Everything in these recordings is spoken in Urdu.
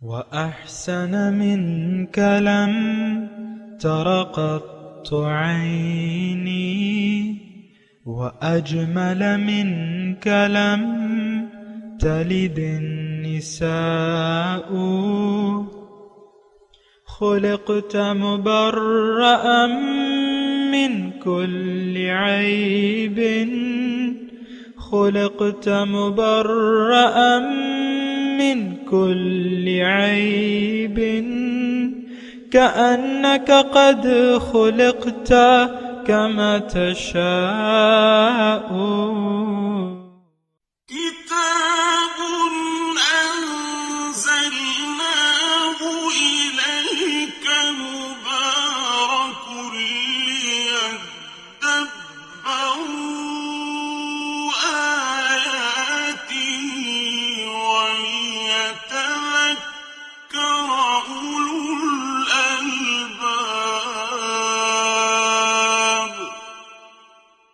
وأحسن منك لم تر قط عيني وأجمل منك لم تلد النساء خلقت مبرأ من كل عيب خلقت مبرأ من كل عيب كأنك قد خلقت كما تشاء كتاب أنزلناه إليك مبارك ليدبروا آياته وليتذكر أولو الألباب.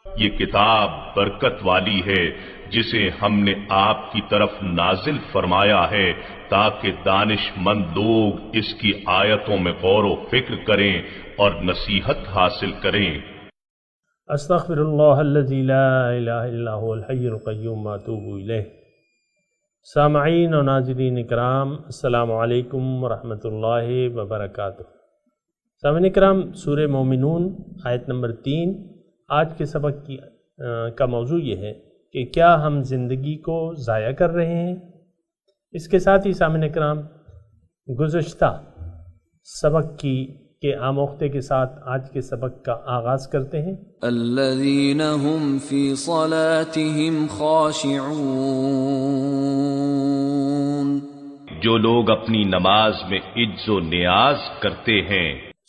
یہ کتاب برکت والی ہے جسے ہم نے آپ کی طرف نازل فرمایا ہے تاکہ دانش مند لوگ اس کی آیتوں میں غور و فکر کریں اور نصیحت حاصل کریں. استغفر اللہ الذی لا الہ الا هو الحی القیوم واتوب الیہ. سامعین و ناظرین اکرام، السلام علیکم ورحمۃ اللہ وبرکاتہ. سامعین اکرام، سورہ مومنون آیت نمبر 3 آج کے سبق کا موضوع یہ ہے کہ کیا ہم زندگی کو ضائع کر رہے ہیں. اس کے ساتھ ہی سامعین اکرام گزشتہ سبق کے آموختے کے ساتھ آج کے سبق کا آغاز کرتے ہیں. الذین هم فی صلاتهم خاشعون، جو لوگ اپنی نماز میں عجز و نیاز کرتے ہیں.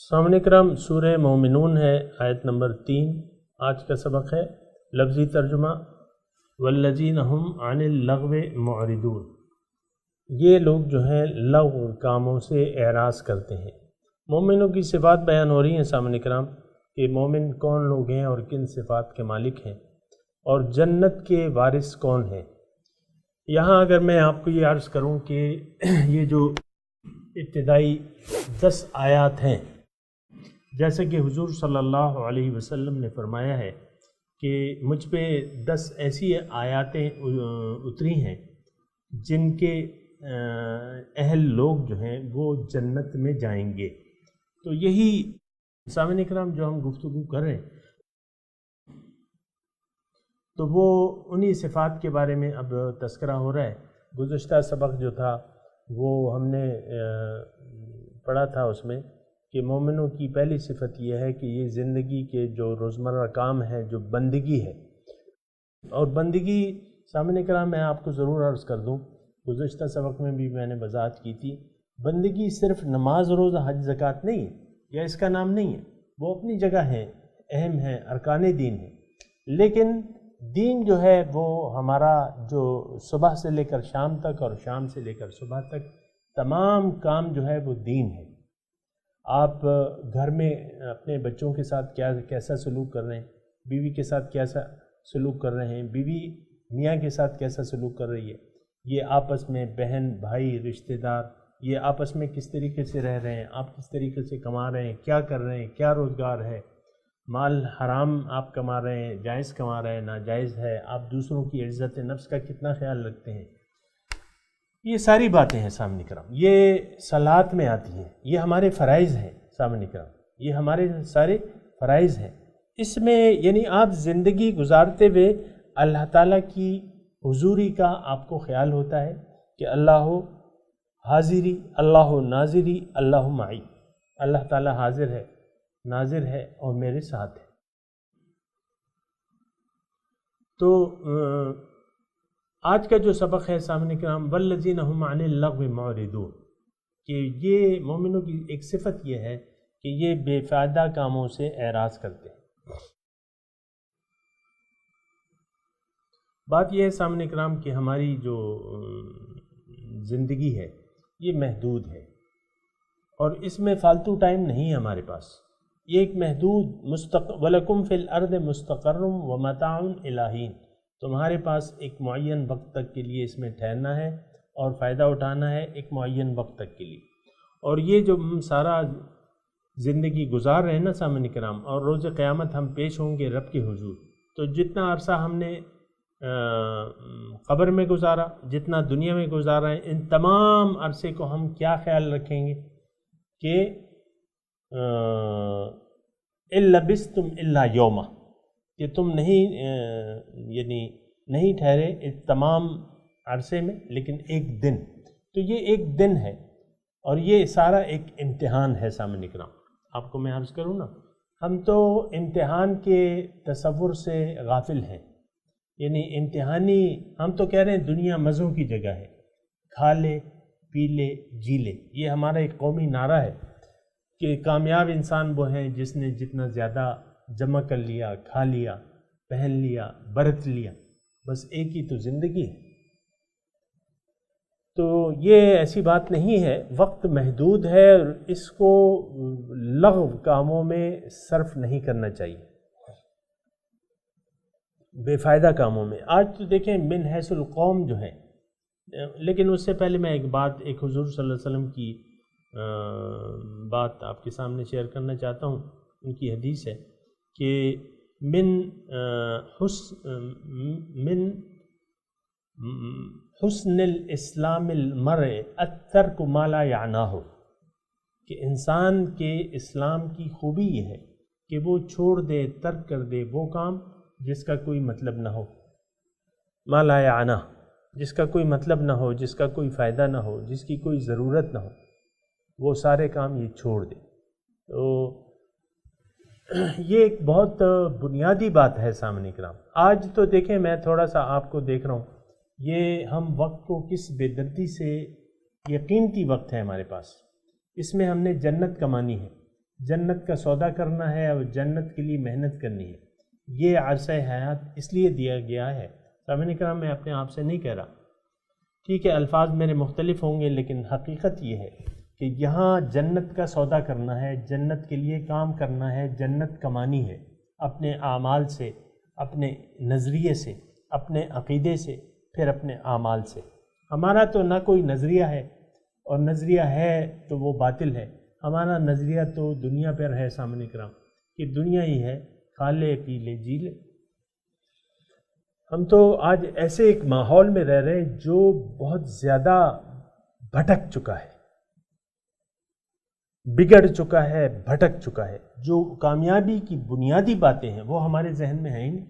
سامعین اکرام سورہ مومنون ہے، آیت نمبر 3 آج کا سبق ہے. لفظی ترجمہ والذین هم عن اللغو معرضون، یہ لوگ جو ہیں لغو کاموں سے اعراض کرتے ہیں. مومنوں کی صفات بیان ہو رہی ہیں سامعین اکرام کہ مومن کون لوگ ہیں اور کن صفات کے مالک ہیں اور جنت کے وارث کون ہیں. یہاں اگر میں آپ کو یہ عرض کروں کہ یہ جو ابتدائی 10 آیات ہیں، جیسے کہ حضور صلی اللہ علیہ وسلم نے فرمایا ہے کہ مجھ پہ 10 ایسی آیاتیں اتری ہیں جن کے اہل لوگ جو ہیں وہ جنت میں جائیں گے. تو یہی سامعین اکرام جو ہم گفتگو کر رہے ہیں تو وہ انہی صفات کے بارے میں اب تذکرہ ہو رہا ہے. گزشتہ سبق جو تھا وہ ہم نے پڑھا تھا، اس میں کہ مومنوں کی پہلی صفت یہ ہے کہ یہ زندگی کے جو روزمرہ کام ہے، جو بندگی ہے، اور بندگی سامعین اکرام میں آپ کو ضرور عرض کر دوں، گزشتہ سبق میں بھی میں نے وضاحت کی تھی، بندگی صرف نماز روزہ حج زکوٰۃ نہیں ہے یا اس کا نام نہیں ہے، وہ اپنی جگہ ہے، اہم ہے، ارکان دین ہے. لیکن دین جو ہے وہ ہمارا جو صبح سے لے کر شام تک اور شام سے لے کر صبح تک تمام کام جو ہے وہ دین ہے. آپ گھر میں اپنے بچوں کے ساتھ کیسا سلوک کر رہے ہیں، بیوی کے ساتھ کیسا سلوک کر رہے ہیں، بیوی میاں کے ساتھ کیسا سلوک کر رہی ہے، یہ آپس میں بہن بھائی رشتہ دار یہ آپس میں کس طریقے سے رہ رہے ہیں، آپ کس طریقے سے کما رہے ہیں، کیا کر رہے ہیں، کیا روزگار ہے، مال حرام آپ کما رہے ہیں، جائز کما رہے ہیں، ناجائز ہے، آپ دوسروں کی عزت نفس کا کتنا خیال رکھتے ہیں. یہ ساری باتیں ہیں سامعین کرام، یہ صلات میں آتی ہیں، یہ ہمارے فرائض ہیں سامعین کرام، یہ ہمارے سارے فرائض ہیں. اس میں یعنی آپ زندگی گزارتے ہوئے اللہ تعالیٰ کی حضوری کا آپ کو خیال ہوتا ہے کہ اللہ حاضری، اللہ ناظری، اللہ معی، اللہ تعالیٰ حاضر ہے، ناظر ہے اور میرے ساتھ ہے. تو آج کا جو سبق ہے سامعین کرام والذین هم عن اللغو معرضون، کہ یہ مومنوں کی ایک صفت یہ ہے کہ یہ بے فائدہ کاموں سے اعراض کرتے ہیں. بات یہ ہے سامعین کرام کہ ہماری جو زندگی ہے یہ محدود ہے اور اس میں فالتو ٹائم نہیں ہے ہمارے پاس. یہ ایک محدود وَلَكُمْ فِي الْأَرْضِ مُسْتَقَرٌّ وَمَتَاعٌ إِلَىٰ حِينٍ، تمہارے پاس ایک معین وقت تک کے لیے اس میں ٹھہرنا ہے اور فائدہ اٹھانا ہے ایک معین وقت تک کے لیے. اور یہ جو ہم سارا زندگی گزار رہے ہیں نا سامعین کرام، اور روز قیامت ہم پیش ہوں گے رب کے حضور، تو جتنا عرصہ ہم نے قبر میں گزارا، جتنا دنیا میں گزارا ہے، ان تمام عرصے کو ہم کیا خیال رکھیں گے کہ إِن لَبِثْتُمْ إِلَّا يَوْمًا، کہ تم نہیں ٹھہرے اس تمام عرصے میں لیکن ایک دن. تو یہ ایک دن ہے، اور یہ سارا ایک امتحان ہے سامنے کرام. آپ کو میں عرض کروں نا، ہم تو امتحان کے تصور سے غافل ہیں. یعنی امتحانی، ہم تو کہہ رہے ہیں دنیا مزوں کی جگہ ہے، کھا لے پی لے جی لے. یہ ہمارا ایک قومی نعرہ ہے کہ کامیاب انسان وہ ہے جس نے جتنا زیادہ جمع کر لیا، کھا لیا، پہن لیا، برت لیا. بس ایک ہی تو زندگی ہے. تو یہ ایسی بات نہیں ہے، وقت محدود ہے، اور اس کو لغو کاموں میں صرف نہیں کرنا چاہیے، بے فائدہ کاموں میں. آج تو دیکھیں من حیث القوم جو ہے، لیکن اس سے پہلے میں ایک حضور صلی اللہ علیہ وسلم کی بات آپ کے سامنے شیئر کرنا چاہتا ہوں. ان کی حدیث ہے کہ من حسن الاسلام المرء الترک ما لا یعناہ، کہ انسان کے اسلام کی خوبی یہ ہے کہ وہ چھوڑ دے، ترک کر دے وہ کام جس کا کوئی مطلب نہ ہو. ما لا یعناہ، جس کا کوئی مطلب نہ ہو، جس کا کوئی فائدہ نہ ہو، جس کی کوئی ضرورت نہ ہو، وہ سارے کام یہ چھوڑ دے. تو یہ ایک بہت بنیادی بات ہے سامنے کرام. آج تو دیکھیں میں تھوڑا سا آپ کو دیکھ رہا ہوں، یہ ہم وقت کو کس بے دردی سے، یہ قیمتی وقت ہے ہمارے پاس، اس میں ہم نے جنت کمانی ہے، جنت کا سودا کرنا ہے اور جنت کے لیے محنت کرنی ہے. یہ عرصہ حیات اس لیے دیا گیا ہے. سامعین کرام میں اپنے آپ سے نہیں کہہ رہا، ٹھیک ہے الفاظ میرے مختلف ہوں گے، لیکن حقیقت یہ ہے کہ یہاں جنت کا سودا کرنا ہے، جنت کے لیے کام کرنا ہے، جنت کمانی ہے، اپنے اعمال سے، اپنے نظریے سے، اپنے عقیدے سے، پھر اپنے اعمال سے. ہمارا تو نہ کوئی نظریہ ہے، اور نظریہ ہے تو وہ باطل ہے. ہمارا نظریہ تو دنیا پر ہے سامنے کرام، کہ دنیا ہی ہے، کھا لے پی لے جی لے. ہم تو آج ایسے ایک ماحول میں رہ رہے ہیں جو بہت زیادہ بھٹک چکا ہے، بگڑ چکا ہے، بھٹک چکا ہے. جو کامیابی کی بنیادی باتیں ہیں وہ ہمارے ذہن میں ہیں ہی نہیں،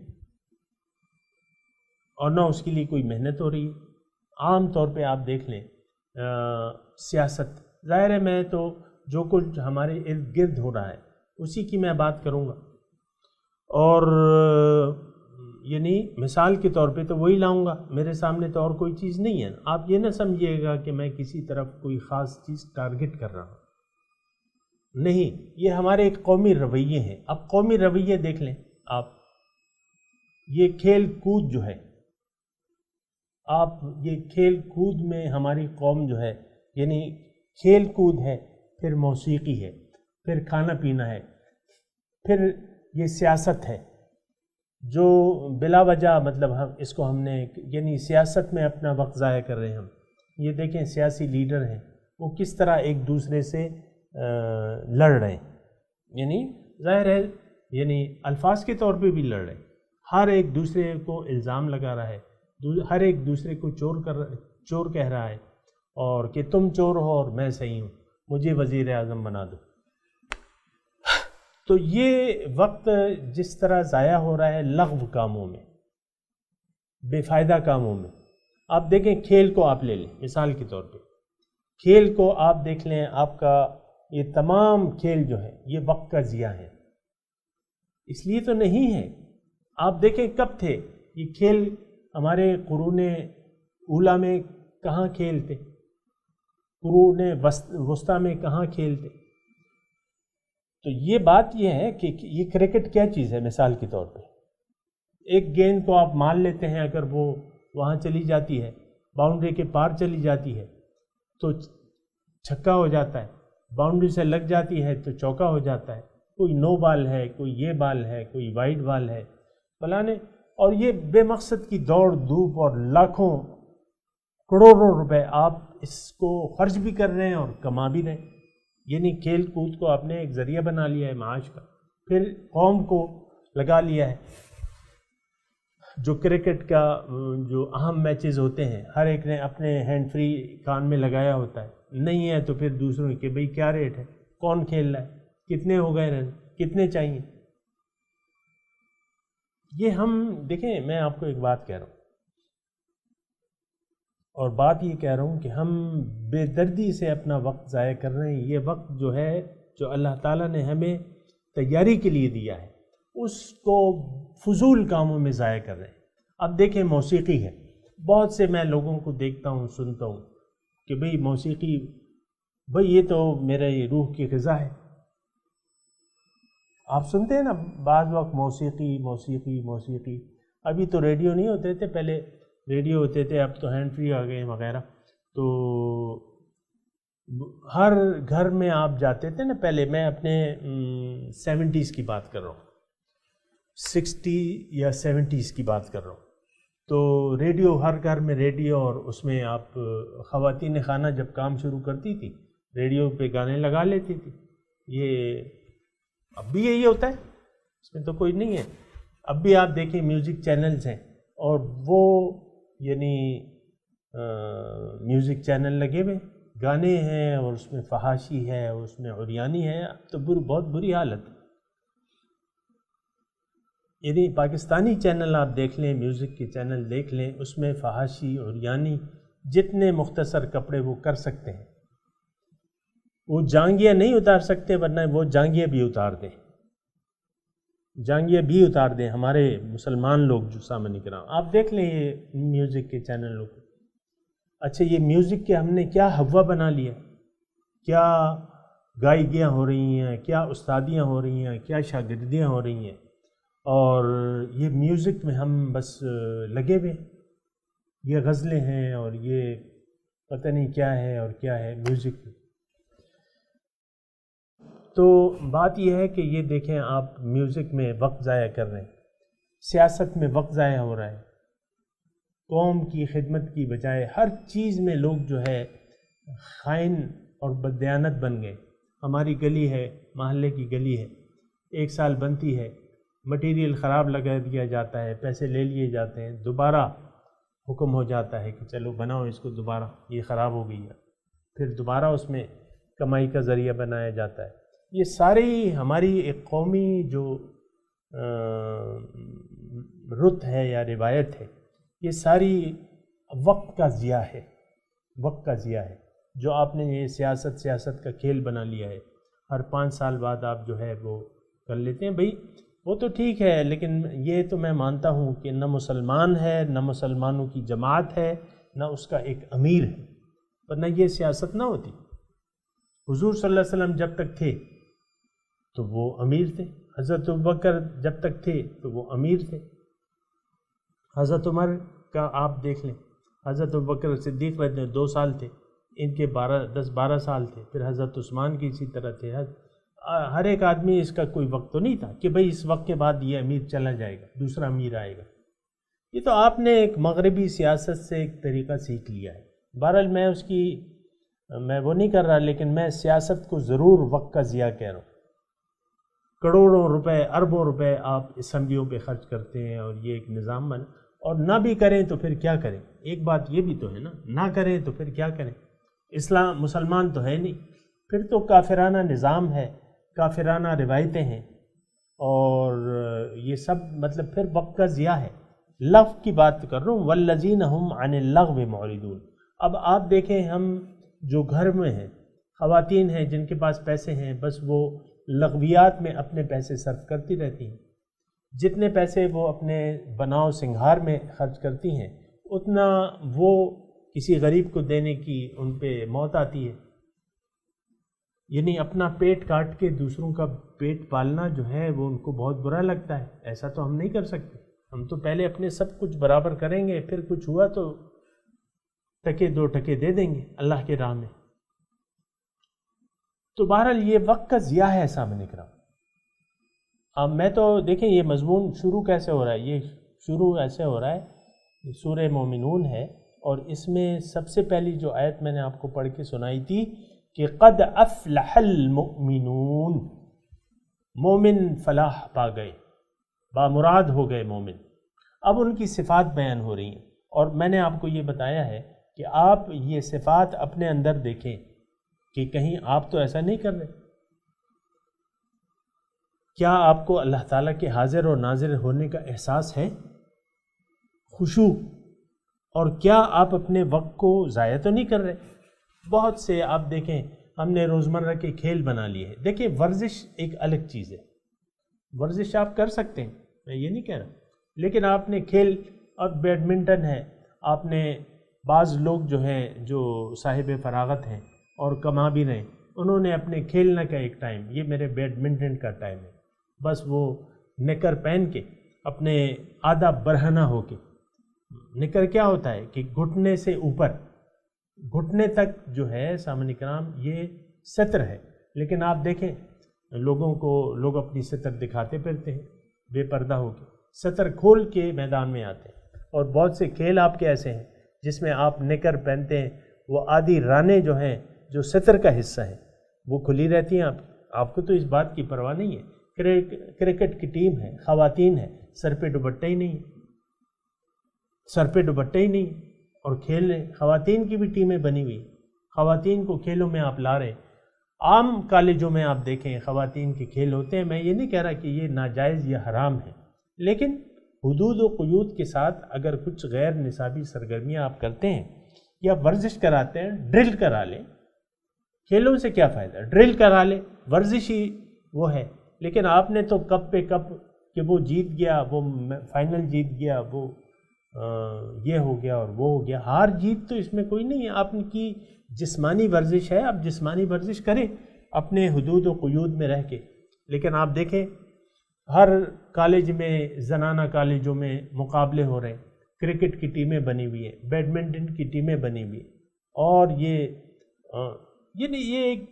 اور نہ اس کے لیے کوئی محنت ہو رہی ہے. عام طور پہ آپ دیکھ لیں سیاست، ظاہر ہے میں تو جو کچھ ہمارے ارد گرد ہو رہا ہے اسی کی میں بات کروں گا، اور یعنی مثال کے طور پہ تو وہی لاؤں گا، میرے سامنے تو اور کوئی چیز نہیں ہے. آپ یہ نہ سمجھیے گا کہ میں کسی طرف کوئی خاص چیز ٹارگٹ کر رہا ہوں، نہیں، یہ ہمارے ایک قومی رویے ہیں. اب قومی رویے دیکھ لیں آپ، یہ کھیل کود جو ہے، آپ یہ کھیل کود میں ہماری قوم جو ہے، یعنی کھیل کود ہے، پھر موسیقی ہے، پھر کھانا پینا ہے، پھر یہ سیاست ہے جو بلا وجہ مطلب ہم نے یعنی سیاست میں اپنا وقت ضائع کر رہے ہیں. ہم یہ دیکھیں سیاسی لیڈر ہیں وہ کس طرح ایک دوسرے سے لڑ رہے ہیں، یعنی ظاہر ہے یعنی الفاظ کے طور پہ بھی لڑ رہے ہیں. ہر ایک دوسرے کو الزام لگا رہا ہے، ہر ایک دوسرے کو چور کہہ رہا ہے، اور کہ تم چور ہو اور میں صحیح ہوں، مجھے وزیر اعظم بنا دو. تو یہ وقت جس طرح ضائع ہو رہا ہے لغو کاموں میں، بے فائدہ کاموں میں. آپ دیکھیں کھیل کو آپ لے لیں مثال کے طور پہ، کھیل کو آپ دیکھ لیں، آپ کا یہ تمام کھیل جو ہے یہ وقت کا ضیاع ہے. اس لیے تو نہیں ہے. آپ دیکھیں کب تھے یہ کھیل، ہمارے قرون اولیٰ میں کہاں کھیل تھے، قرون وسطیٰ میں کہاں کھیل تھے. تو یہ بات یہ ہے کہ یہ کرکٹ کیا چیز ہے. مثال کے طور پہ ایک گیند کو آپ مان لیتے ہیں، اگر وہ وہاں چلی جاتی ہے، باؤنڈری کے پار چلی جاتی ہے تو چھکا ہو جاتا ہے، باؤنڈری سے لگ جاتی ہے تو چوکا ہو جاتا ہے. کوئی نو بال ہے، کوئی یہ بال ہے، کوئی وائٹ بال ہے فلانے. اور یہ بے مقصد کی دوڑ دھوپ اور لاکھوں کروڑوں روپے آپ اس کو خرچ بھی کر رہے ہیں اور کما بھی رہے ہیں، یعنی کھیل کود کو آپ نے ایک ذریعہ بنا لیا ہے معاش کا، پھر قوم کو لگا لیا ہے۔ جو کرکٹ کا جو اہم میچز ہوتے ہیں ہر ایک نے اپنے ہینڈ فری کان میں لگایا ہوتا ہے، نہیں ہے تو پھر دوسروں کہ بھئی کیا ریٹ ہے، کون کھیل رہا ہے، کتنے ہو گئے رن، کتنے چاہیے۔ یہ ہم دیکھیں، میں آپ کو ایک بات کہہ رہا ہوں، اور بات یہ کہہ رہا ہوں کہ ہم بے دردی سے اپنا وقت ضائع کر رہے ہیں۔ یہ وقت جو ہے جو اللہ تعالیٰ نے ہمیں تیاری کے لیے دیا ہے اس کو فضول کاموں میں ضائع کر رہے ہیں۔ اب دیکھیں موسیقی ہے، بہت سے میں لوگوں کو دیکھتا ہوں سنتا ہوں کہ بھئی موسیقی، بھئی یہ تو میرے روح کی غذا ہے۔ آپ سنتے ہیں نا بعض وقت موسیقی موسیقی موسیقی، ابھی تو ریڈیو نہیں ہوتے تھے، پہلے ریڈیو ہوتے تھے، اب تو ہینڈ فری آ گئے وغیرہ، تو ہر گھر میں آپ جاتے تھے نا پہلے، میں اپنے 70s کی بات کر رہا ہوں، 60 یا 70s کی بات کر رہا ہوں، تو ریڈیو ہر گھر میں ریڈیو، اور اس میں آپ خواتین خانہ جب کام شروع کرتی تھی ریڈیو پہ گانے لگا لیتی تھی۔ یہ اب بھی یہی ہوتا ہے، اس میں تو کوئی نہیں ہے۔ اب بھی آپ دیکھیں میوزک چینلز ہیں، اور وہ یعنی میوزک چینل لگے ہوئے گانے ہیں، اور اس میں فحاشی ہے، اور اس میں عریانی ہے، اب تو بہت بری حالت ہے۔ یعنی پاکستانی چینل آپ دیکھ لیں، میوزک کے چینل دیکھ لیں، اس میں فحاشی عریانی، جتنے مختصر کپڑے وہ کر سکتے ہیں، وہ جانگیاں نہیں اتار سکتے، ورنہ وہ جانگیاں بھی اتار دیں، جانگیاں بھی اتار دیں ہمارے مسلمان لوگ جو سامنے کرام۔ آپ دیکھ لیں یہ میوزک کے چینلوں کو۔ اچھا، یہ میوزک کے ہم نے کیا ہوا بنا لیا، کیا گائیگیاں ہو رہی ہیں، کیا استادیاں ہو رہی ہیں، کیا شاگردیاں ہو رہی ہیں، اور یہ میوزک میں ہم بس لگے ہوئے، یہ غزلیں ہیں اور یہ پتہ نہیں کیا ہے اور کیا ہے میوزک۔ تو بات یہ ہے کہ یہ دیکھیں آپ میوزک میں وقت ضائع کر رہے ہیں، سیاست میں وقت ضائع ہو رہا ہے، قوم کی خدمت کی بجائے ہر چیز میں لوگ جو ہے خائن اور بددیانت بن گئے۔ ہماری گلی ہے، محلے کی گلی ہے، 1 سال بنتی ہے، مٹیریل خراب لگا دیا جاتا ہے، پیسے لے لیے جاتے ہیں، دوبارہ حکم ہو جاتا ہے کہ چلو بناؤ اس کو دوبارہ، یہ خراب ہو گئی ہے، پھر دوبارہ اس میں کمائی کا ذریعہ بنایا جاتا ہے۔ یہ ساری ہماری ایک قومی جو رت ہے یا روایت ہے، یہ ساری وقت کا ضیاع ہے، وقت کا ضیاع ہے، جو آپ نے یہ سیاست کا کھیل بنا لیا ہے۔ ہر 5 سال بعد آپ جو ہے وہ کر لیتے ہیں۔ بھئی وہ تو ٹھیک ہے، لیکن یہ تو میں مانتا ہوں کہ نہ مسلمان ہے، نہ مسلمانوں کی جماعت ہے، نہ اس کا ایک امیر ہے، ورنہ یہ سیاست نہ ہوتی۔ حضور صلی اللہ علیہ وسلم جب تک تھے تو وہ امیر تھے، حضرت ابوبکر جب تک تھے تو وہ امیر تھے، حضرت عمر کا آپ دیکھ لیں، حضرت ابوبکر صدیق رضی اللہ 2 سال تھے، ان کے 10-12 سال تھے، پھر حضرت عثمان کی اسی طرح تھے۔ ہر ایک آدمی اس کا کوئی وقت تو نہیں تھا کہ بھئی اس وقت کے بعد یہ امیر چلا جائے گا، دوسرا امیر آئے گا۔ یہ تو آپ نے ایک مغربی سیاست سے ایک طریقہ سیکھ لیا ہے۔ بہرحال میں وہ نہیں کر رہا، لیکن میں سیاست کو ضرور وقت کا ضیاع کہہ رہا ہوں۔ کروڑوں روپے، اربوں روپے آپ اسمبلیوں پہ خرچ کرتے ہیں، اور یہ ایک نظام بنا، اور نہ بھی کریں تو پھر کیا کریں؟ ایک بات یہ بھی تو ہے نا، نہ کریں تو پھر کیا کریں؟ اسلام مسلمان تو ہے نہیں، پھر تو کافرانہ نظام ہے، کافرانہ روایتیں ہیں، اور یہ سب مطلب پھر وقت کا ضیاع ہے۔ لغو کی بات کر رہا ہوں، والذین هم عن اللغو معرضون۔ اب آپ دیکھیں، ہم جو گھر میں ہیں، خواتین ہیں جن کے پاس پیسے ہیں، بس وہ لغویات میں اپنے پیسے صرف کرتی رہتی ہیں۔ جتنے پیسے وہ اپنے بناؤ سنگھار میں خرچ کرتی ہیں، اتنا وہ کسی غریب کو دینے کی ان پہ موت آتی ہے۔ یعنی اپنا پیٹ کاٹ کے دوسروں کا پیٹ پالنا جو ہے وہ ان کو بہت برا لگتا ہے۔ ایسا تو ہم نہیں کر سکتے، ہم تو پہلے اپنے سب کچھ برابر کریں گے، پھر کچھ ہوا تو 2 ٹکے دے دیں گے اللہ کے راہ میں۔ تو بہرحال یہ وقت کا ضیاع ہے سامنے کرام۔ اب میں تو دیکھیں یہ مضمون شروع کیسے ہو رہا ہے، یہ شروع ایسے ہو رہا ہے، سورہ مومنون ہے، اور اس میں سب سے پہلی جو آیت میں نے آپ کو پڑھ کے سنائی تھی کہ قد افلح المؤمنون، مومن فلاح پا گئے، بامراد ہو گئے مومن۔ اب ان کی صفات بیان ہو رہی ہیں، اور میں نے آپ کو یہ بتایا ہے کہ آپ یہ صفات اپنے اندر دیکھیں کہ کہیں آپ تو ایسا نہیں کر رہے۔ کیا آپ کو اللہ تعالیٰ کے حاضر اور ناظر ہونے کا احساس ہے، خشوع؟ اور کیا آپ اپنے وقت کو ضائع تو نہیں کر رہے؟ بہت سے آپ دیکھیں ہم نے روزمرہ کے کھیل بنا لیے ہیں۔ دیکھیں ورزش ایک الگ چیز ہے، ورزش آپ کر سکتے ہیں، میں یہ نہیں کہہ رہا، لیکن آپ نے کھیل، اب بیڈمنٹن ہے، آپ نے بعض لوگ جو ہیں جو صاحب فراغت ہیں اور کما بھی رہے ہیں، انہوں نے اپنے کھیلنے کا ایک ٹائم، یہ میرے بیڈمنٹن کا ٹائم ہے، بس وہ نکر پہن کے اپنے آدھا برہنہ ہو کے، نکر کیا ہوتا ہے کہ گھٹنے سے اوپر، گھٹنے تک جو ہے سامعین کرام یہ ستر ہے، لیکن آپ دیکھیں لوگوں کو، لوگ اپنی ستر دکھاتے پھرتے ہیں بے پردہ ہو کے، ستر کھول کے میدان میں آتے ہیں۔ اور بہت سے کھیل آپ کے ایسے ہیں جس میں آپ نکر پہنتے ہیں، وہ آدھی رانے جو ہیں جو ستر کا حصہ ہیں وہ کھلی رہتی ہیں، آپ کو تو اس بات کی پرواہ نہیں ہے۔ کرکٹ کی ٹیم ہے، خواتین ہے، سر پہ دوپٹہ ہی نہیں ہے، سر پہ دوپٹہ ہی نہیں ہے، اور کھیل خواتین کی بھی ٹیمیں بنی ہوئی، خواتین کو کھیلوں میں آپ لا رہے ہیں۔ عام کالجوں میں آپ دیکھیں خواتین کے کھیل ہوتے ہیں، میں یہ نہیں کہہ رہا کہ یہ ناجائز یا حرام ہے، لیکن حدود و قیود کے ساتھ اگر کچھ غیر نصابی سرگرمیاں آپ کرتے ہیں یا ورزش کراتے ہیں، ڈرل کرا لیں، کھیلوں سے کیا فائدہ، ڈرل کرا لیں، ورزش ہی وہ ہے، لیکن آپ نے تو کپ پہ کپ کہ وہ جیت گیا، وہ فائنل جیت گیا، وہ یہ ہو گیا اور وہ ہو گیا، ہار جیت تو اس میں کوئی نہیں ہے، آپ کی جسمانی ورزش ہے، آپ جسمانی ورزش کریں اپنے حدود و قیود میں رہ کے۔ لیکن آپ دیکھیں ہر کالج میں، زنانہ کالجوں میں مقابلے ہو رہے ہیں، کرکٹ کی ٹیمیں بنی ہوئی ہیں، بیڈمنٹن کی ٹیمیں بنی ہوئی ہیں، اور یہ ایک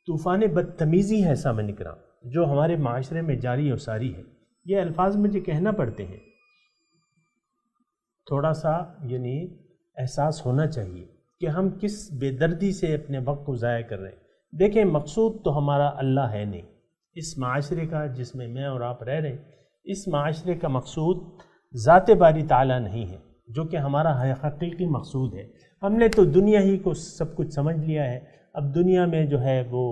طوفان بدتمیزی ہے سامعین کرام جو ہمارے معاشرے میں جاری و ساری ہے۔ یہ الفاظ مجھے کہنا پڑتے ہیں، تھوڑا سا احساس ہونا چاہیے کہ ہم کس بے دردی سے اپنے وقت کو ضائع کر رہے ہیں۔ دیکھیں مقصود تو ہمارا اللہ ہے نہیں، اس معاشرے کا جس میں میں اور آپ رہ رہے ہیں، اس معاشرے کا مقصود ذات باری تعالیٰ نہیں ہے، جو کہ ہمارا حقیقی مقصود ہے۔ ہم نے تو دنیا ہی کو سب کچھ سمجھ لیا ہے، اب دنیا میں جو ہے وہ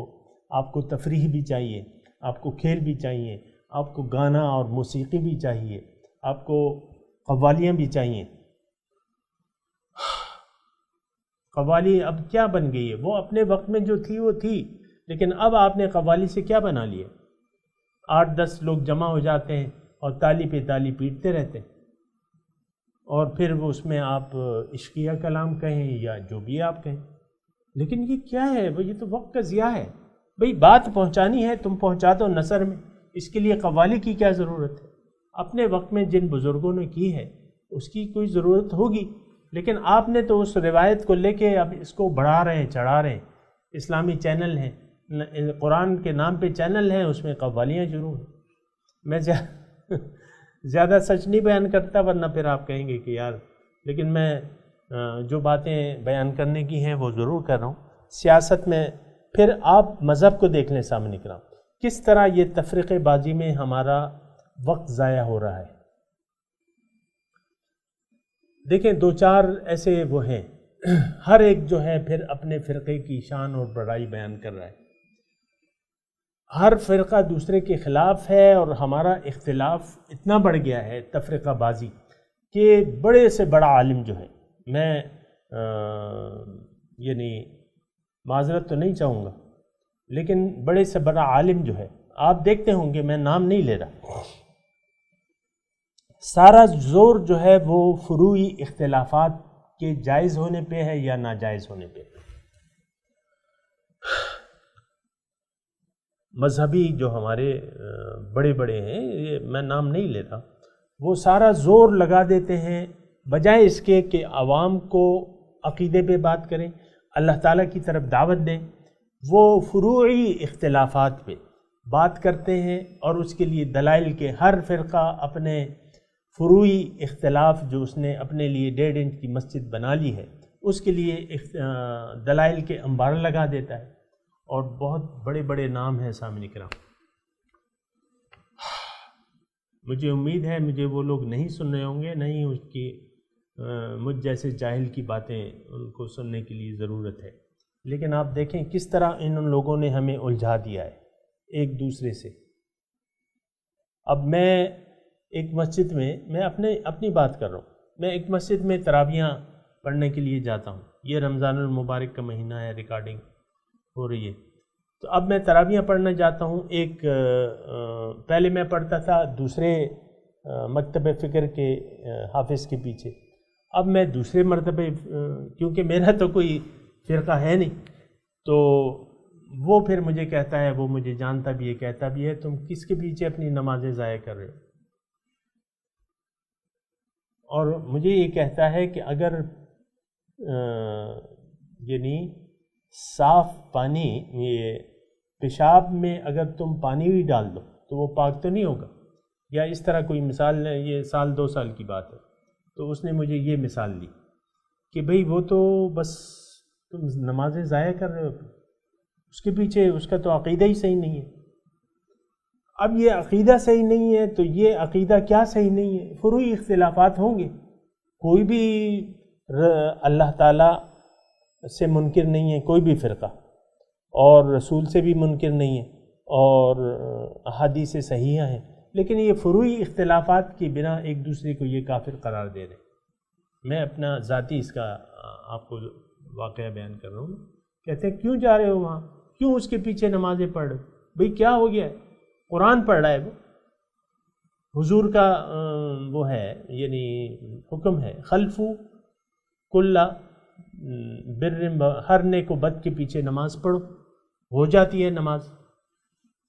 آپ کو تفریح بھی چاہیے، آپ کو کھیل بھی چاہیے، آپ کو گانا اور موسیقی بھی چاہیے، آپ کو قوالیاں بھی چاہیے۔ قوالی اب کیا بن گئی ہے؟ وہ اپنے وقت میں جو تھی وہ تھی، لیکن اب آپ نے قوالی سے کیا بنا لیا؟ 8-10 لوگ جمع ہو جاتے ہیں اور تالی پہ تالی پیٹتے رہتے ہیں، اور پھر وہ اس میں آپ عشقیہ کلام کہیں یا جو بھی آپ کہیں، لیکن یہ کیا ہے؟ وہ یہ تو وقت کا ضیاع ہے۔ بھئی بات پہنچانی ہے، تم پہنچا دو نثر میں، اس کے لیے قوالی کی کیا ضرورت ہے؟ اپنے وقت میں جن بزرگوں نے کی ہے اس کی کوئی ضرورت ہوگی، لیکن آپ نے تو اس روایت کو لے کے اب اس کو بڑھا رہے ہیں، چڑھا رہے ہیں۔ اسلامی چینل ہیں، قرآن کے نام پہ چینل ہیں، اس میں قوالیاں شروع ہیں۔ میں زیادہ سچ نہیں بیان کرتا، ورنہ پھر آپ کہیں گے کہ یار، لیکن میں جو باتیں بیان کرنے کی ہیں وہ ضرور کر رہا ہوں۔ سیاست میں پھر آپ مذہب کو دیکھ لیں سامنے کرام، کس طرح یہ تفریقے بازی میں ہمارا وقت ضائع ہو رہا ہے۔ دیکھیں 2-4 ایسے وہ ہیں، ہر ایک جو ہے پھر اپنے فرقے کی شان اور بڑائی بیان کر رہا ہے، ہر فرقہ دوسرے کے خلاف ہے، اور ہمارا اختلاف اتنا بڑھ گیا ہے تفرقہ بازی کہ بڑے سے بڑا عالم جو ہے، میں معذرت تو نہیں چاہوں گا، لیکن بڑے سے بڑا عالم جو ہے، آپ دیکھتے ہوں گے، میں نام نہیں لے رہا، سارا زور جو ہے وہ فروعی اختلافات کے جائز ہونے پہ ہے یا ناجائز ہونے پہ۔ مذہبی جو ہمارے بڑے بڑے ہیں، یہ میں نام نہیں لے رہا، وہ سارا زور لگا دیتے ہیں بجائے اس کے کہ عوام کو عقیدے پہ بات کریں، اللہ تعالیٰ کی طرف دعوت دیں، وہ فروعی اختلافات پہ بات کرتے ہیں، اور اس کے لیے دلائل کے ہر فرقہ اپنے فروعی اختلاف جو اس نے اپنے لیے 1.5 انچ کی مسجد بنا لی ہے، اس کے لیے دلائل کے انبار لگا دیتا ہے، اور بہت بڑے بڑے نام ہیں سامنے کرام۔ مجھے امید ہے مجھے وہ لوگ نہیں سن رہے ہوں گے، نہیں اس کی مجھ جیسے جاہل کی باتیں ان کو سننے کے لیے ضرورت ہے، لیکن آپ دیکھیں کس طرح ان لوگوں نے ہمیں الجھا دیا ہے ایک دوسرے سے۔ اب میں ایک مسجد میں اپنی بات کر رہا ہوں، میں ایک مسجد میں تراویحاں پڑھنے کے لیے جاتا ہوں، یہ رمضان المبارک کا مہینہ ہے، ریکارڈنگ ہو رہی ہے، تو اب میں تراویحاں پڑھنے جاتا ہوں۔ پہلے میں پڑھتا تھا دوسرے مکتب فکر کے حافظ کے پیچھے، اب میں دوسرے مرتبے، کیونکہ میرا تو کوئی فرقہ ہے نہیں، تو وہ پھر مجھے کہتا ہے، وہ مجھے جانتا بھی ہے، کہتا بھی ہے تم کس کے پیچھے اپنی نمازیں ضائع کر رہے ہو؟ اور مجھے یہ کہتا ہے کہ اگر یعنی صاف پانی، یہ پیشاب میں اگر تم پانی بھی ڈال دو تو وہ پاک تو نہیں ہوگا، یا اس طرح کوئی مثال، یہ 1-2 سال کی بات ہے، تو اس نے مجھے یہ مثال دی کہ بھئی وہ تو بس تم نمازیں ضائع کر رہے ہو، اس کے پیچھے اس کا تو عقیدہ ہی صحیح نہیں ہے۔ اب یہ عقیدہ صحیح نہیں ہے تو یہ عقیدہ کیا صحیح نہیں ہے؟ فروعی اختلافات ہوں گے، کوئی بھی اللہ تعالیٰ سے منکر نہیں ہے کوئی بھی فرقہ، اور رسول سے بھی منکر نہیں ہے، اور احادیث صحیحہ ہیں، لیکن یہ فروعی اختلافات کی بنا ایک دوسرے کو یہ کافر قرار دے رہے ہیں۔ میں اپنا ذاتی اس کا آپ کو واقعہ بیان کر رہا ہوں۔ کہتے ہیں کیوں جا رہے ہو وہاں، کیوں اس کے پیچھے نمازیں پڑھ رہے ہو؟ بھئی کیا ہو گیا ہے؟ قرآن پڑھ رہا ہے، وہ حضور کا وہ ہے، یعنی حکم ہے، خلفو کل بر، ہر نیک و بد کے پیچھے نماز پڑھو، ہو جاتی ہے نماز۔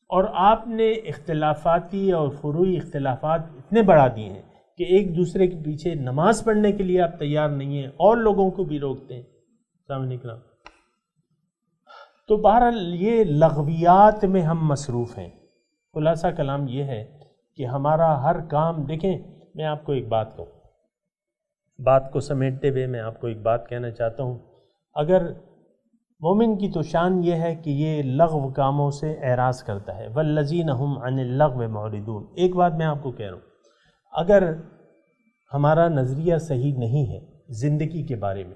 اور آپ نے اختلافاتی اور فروعی اختلافات اتنے بڑھا دیے ہیں کہ ایک دوسرے کے پیچھے نماز پڑھنے کے لیے آپ تیار نہیں ہیں، اور لوگوں کو بھی روکتے ہیں۔ سامنے کرام، تو بہرحال یہ لغویات میں ہم مصروف ہیں۔ خلاصہ کلام یہ ہے کہ ہمارا ہر کام، دیکھیں میں آپ کو ایک بات کہوں، بات کو سمیٹتے ہوئے میں آپ کو ایک بات کہنا چاہتا ہوں، اگر مومن کی تو شان یہ ہے کہ یہ لغو کاموں سے اعراض کرتا ہے، والذین هم عن اللغو معرضون۔ ایک بات میں آپ کو کہہ رہا ہوں، اگر ہمارا نظریہ صحیح نہیں ہے زندگی کے بارے میں،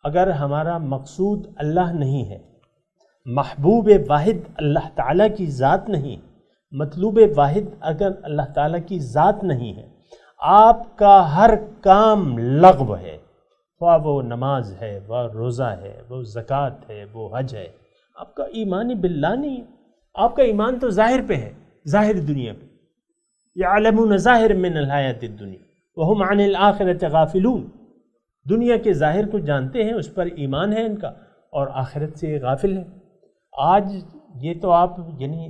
اگر ہمارا مقصود اللہ نہیں ہے، محبوب واحد اللہ تعالیٰ کی ذات نہیں، مطلوب واحد اگر اللہ تعالیٰ کی ذات نہیں ہے، آپ کا ہر کام لغو ہے، وہ نماز ہے، وہ روزہ ہے، وہ زکوٰۃ ہے، وہ حج ہے، آپ کا ایمان باللہ نہیں ہے۔ آپ کا ایمان تو ظاہر پہ ہے، ظاہر دنیا پہ، یعلمون ظاہر من الحیات الدنیا وہم عن الآخرۃ غافلون، دنیا کے ظاہر کو جانتے ہیں، اس پر ایمان ہے ان کا، اور آخرت سے غافل ہے۔ آج یہ تو آپ یعنی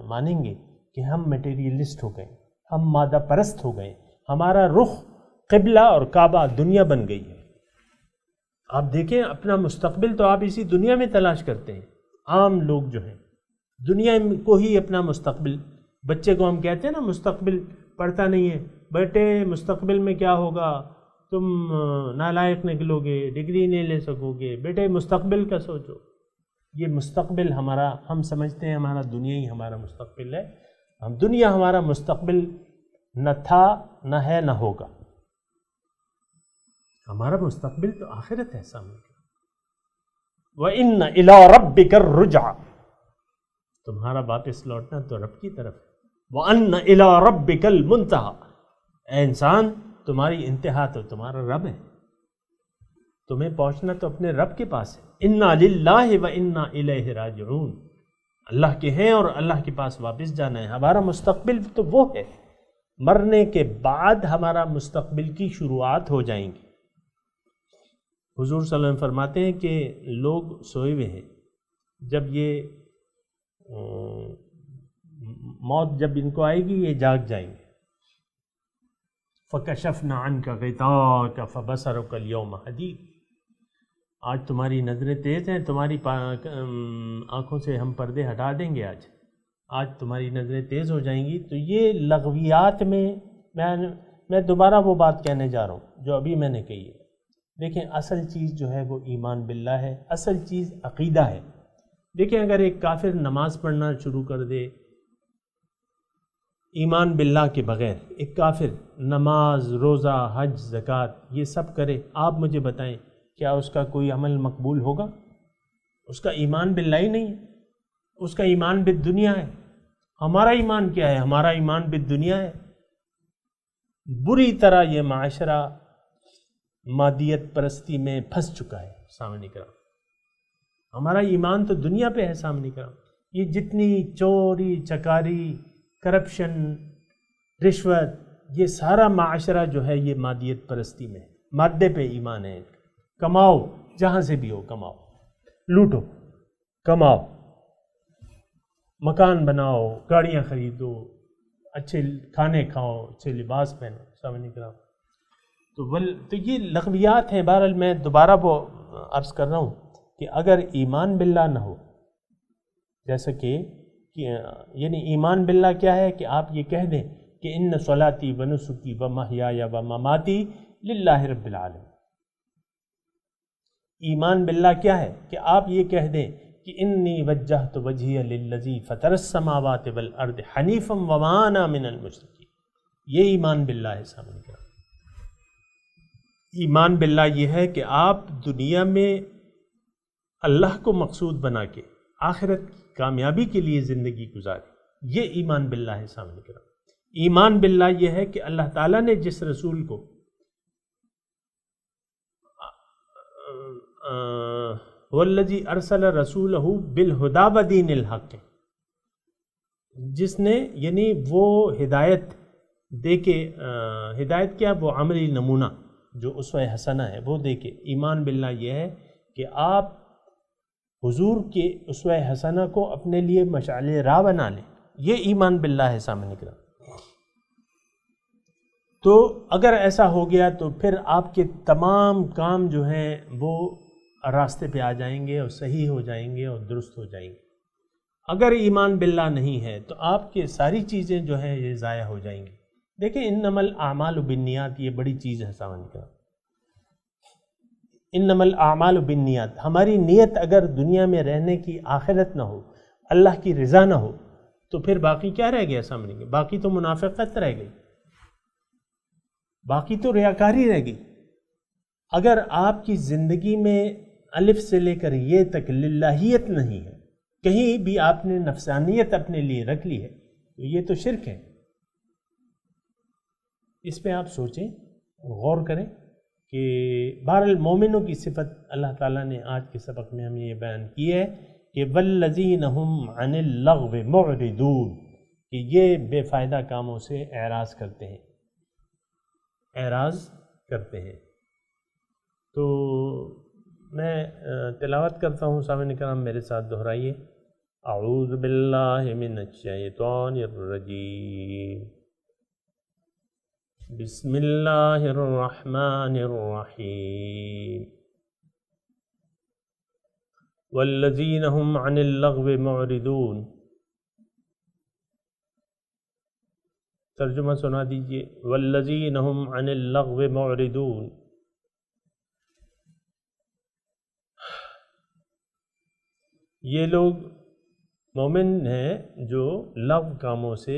مانیں گے کہ ہم میٹیریلسٹ ہو گئے، ہم مادہ پرست ہو گئے، ہمارا رخ قبلہ اور کعبہ دنیا بن گئی ہے۔ آپ دیکھیں اپنا مستقبل تو آپ اسی دنیا میں تلاش کرتے ہیں، عام لوگ جو ہیں دنیا کو ہی اپنا مستقبل، بچے کو ہم کہتے ہیں نا مستقبل پڑھتا نہیں ہے، بیٹے مستقبل میں کیا ہوگا، تم نالائق نکلو گے، ڈگری نہیں لے سکو گے، بیٹے مستقبل کا سوچو۔ یہ مستقبل ہمارا، ہم سمجھتے ہیں ہمارا دنیا ہی ہمارا مستقبل ہے، ہم دنیا ہمارا مستقبل نہ تھا، نہ ہے، نہ ہوگا۔ ہمارا مستقبل تو آخرت ہے سامنے۔ وَإِنَّ إِلَىٰ رَبِّكَ الرُّجْعَىٰ، تمہارا واپس لوٹنا تو رب کی طرف ہے۔ وَأَنَّ إِلَىٰ رَبِّكَ الْمُنْتَهَىٰ، اے انسان تمہاری انتہا تو تمہارا رب ہے، تمہیں پہنچنا تو اپنے رب کے پاس ہے۔ اِنَّا لِلَّهِ وَإِنَّا إِلَيْهِ رَاجِعُونَ، اللہ کے ہیں اور اللہ کے پاس واپس جانا ہے۔ ہمارا مستقبل تو وہ ہے، مرنے کے بعد ہمارا مستقبل کی شروعات ہو جائیں گی۔ حضور صلی اللہ علیہ وسلم فرماتے ہیں کہ لوگ سوئے ہوئے ہیں، جب یہ موت جب ان کو آئے گی یہ جاگ جائیں گے۔ فَكَشَفْنَا عَنْكَ غِطَاءَكَ فَبَصَرُكَ الْيَوْمَ حَدِيدٌ، آج تمہاری نظریں تیز ہیں، تمہاری آنکھوں سے ہم پردے ہٹا دیں گے، آج تمہاری نظریں تیز ہو جائیں گی۔ تو یہ لغویات میں میں دوبارہ وہ بات کہنے جا رہا ہوں جو ابھی میں نے کہی ہے. دیکھیں اصل چیز جو ہے وہ ایمان باللہ ہے، اصل چیز عقیدہ ہے. دیکھیں اگر ایک کافر نماز پڑھنا شروع کر دے ایمان باللہ کے بغیر، ایک کافر نماز، روزہ، حج، زکوٰۃ یہ سب کرے، آپ مجھے بتائیں کیا اس کا کوئی عمل مقبول ہوگا؟ اس کا ایمان باللہ ہی نہیں ہے، اس کا ایمان بالدنیا ہے. ہمارا ایمان کیا ہے؟ ہمارا ایمان بالدنیا ہے. بری طرح یہ معاشرہ مادیت پرستی میں پھنس چکا ہے. سامنے کرام ہمارا ایمان تو دنیا پہ ہے. سامنے کرام یہ جتنی چوری چکاری، کرپشن، رشوت، یہ سارا معاشرہ جو ہے یہ مادیت پرستی میں ہے. مادے پہ ایمان ہے. کماؤ، جہاں سے بھی ہو کماؤ، لوٹو، کماؤ، مکان بناؤ، گاڑیاں خریدو، اچھے کھانے کھاؤ، اچھے لباس پہنو. سامنے کرام تو یہ لغویات ہیں. بہرحال میں دوبارہ وہ عرض کر رہا ہوں کہ اگر ایمان باللہ نہ ہو، جیسا کہ یعنی ایمان باللہ کیا ہے کہ آپ یہ کہہ دیں کہ ان صلاتی و نسکی و محیای و مماتی للہ رب العالمین. ایمان باللہ کیا ہے کہ آپ یہ کہہ دیں کہ انی وجہت وجہی للذی فطر السماوات والارض حنیفا وما انا من المشرکین. یہ ایمان باللہ ہے. سامنے کا ایمان باللہ یہ ہے کہ آپ دنیا میں اللہ کو مقصود بنا کے آخرت کی کامیابی کے لیے زندگی گزارے. یہ ایمان باللہ ہے. سامنے کا ایمان باللہ یہ ہے کہ اللہ تعالیٰ نے جس رسول کو والذی ارسل رسولہ بالہدی ودین الحق، جس نے یعنی وہ ہدایت دے کے، ہدایت کیا؟ وہ عملی نمونہ جو اسوہ حسنہ ہے وہ دے کے. ایمان باللہ یہ ہے کہ آپ حضور کے اسوہ حسنہ کو اپنے لیے مشعل راہ بنا لیں. یہ ایمان باللہ ہے. سامنے کرام تو اگر ایسا ہو گیا تو پھر آپ کے تمام کام جو ہیں وہ راستے پہ آ جائیں گے اور صحیح ہو جائیں گے اور درست ہو جائیں گے. اگر ایمان باللہ نہیں ہے تو آپ کے ساری چیزیں جو ہیں یہ ضائع ہو جائیں گی. دیکھیں انما الاعمال بالنیات یہ بڑی چیز ہے. سامنے کا انما الاعمال بالنیات، ہماری نیت اگر دنیا میں رہنے کی آخرت نہ ہو، اللہ کی رضا نہ ہو، تو پھر باقی کیا رہ گیا؟ سامنے کے باقی تو منافقت رہ گئی، باقی تو ریاکاری رہ گئی. اگر آپ کی زندگی میں الف سے لے کر یہ تک للہیت نہیں ہے، کہیں بھی آپ نے نفسانیت اپنے لیے رکھ لی ہے، تو یہ تو شرک ہے. اس پہ آپ سوچیں، غور کریں کہ بہرحال مومنوں کی صفت اللہ تعالیٰ نے آج کے سبق میں ہمیں یہ بیان کی ہے کہ والذین هم عن اللغو معرضون، کہ یہ بے فائدہ کاموں سے اعراض کرتے ہیں، اعراض کرتے ہیں. تو میں تلاوت کرتا ہوں. سامعین کرام میرے ساتھ دہرائیے. اعوذ باللہ من الشیطان الرجیم، بسم اللہ الرحمن الرحیم. والذین هم عن اللغو معرضون. ترجمہ سنا دیجئے. والذین هم عن اللغو معرضون. یہ لوگ مومن ہیں جو لغو کاموں سے،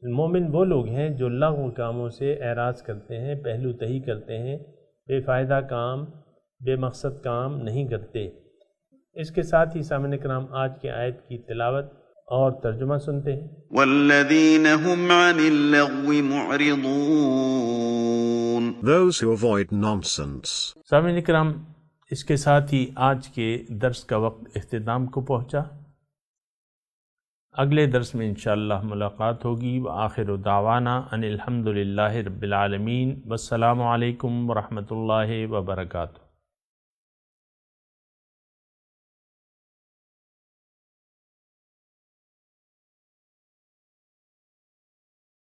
مومن وہ لوگ ہیں جو لغو کاموں سے اعراض کرتے ہیں، پہلو تہی کرتے ہیں، بے فائدہ کام، بے مقصد کام نہیں کرتے. اس کے ساتھ ہی سامعین کرام آج کی آیت کی تلاوت اور ترجمہ سنتے ہیں. والذین هم عن اللغو معرضون. Those who avoid nonsense. سامعین کرام اس کے ساتھ ہی آج کے درس کا وقت اختتام کو پہنچا. اگلے درس میں انشاءاللہ ملاقات ہوگی. وآخر دعوانا ان الحمدللہ رب العالمین. والسلام علیکم ورحمۃ اللہ وبرکاتہ.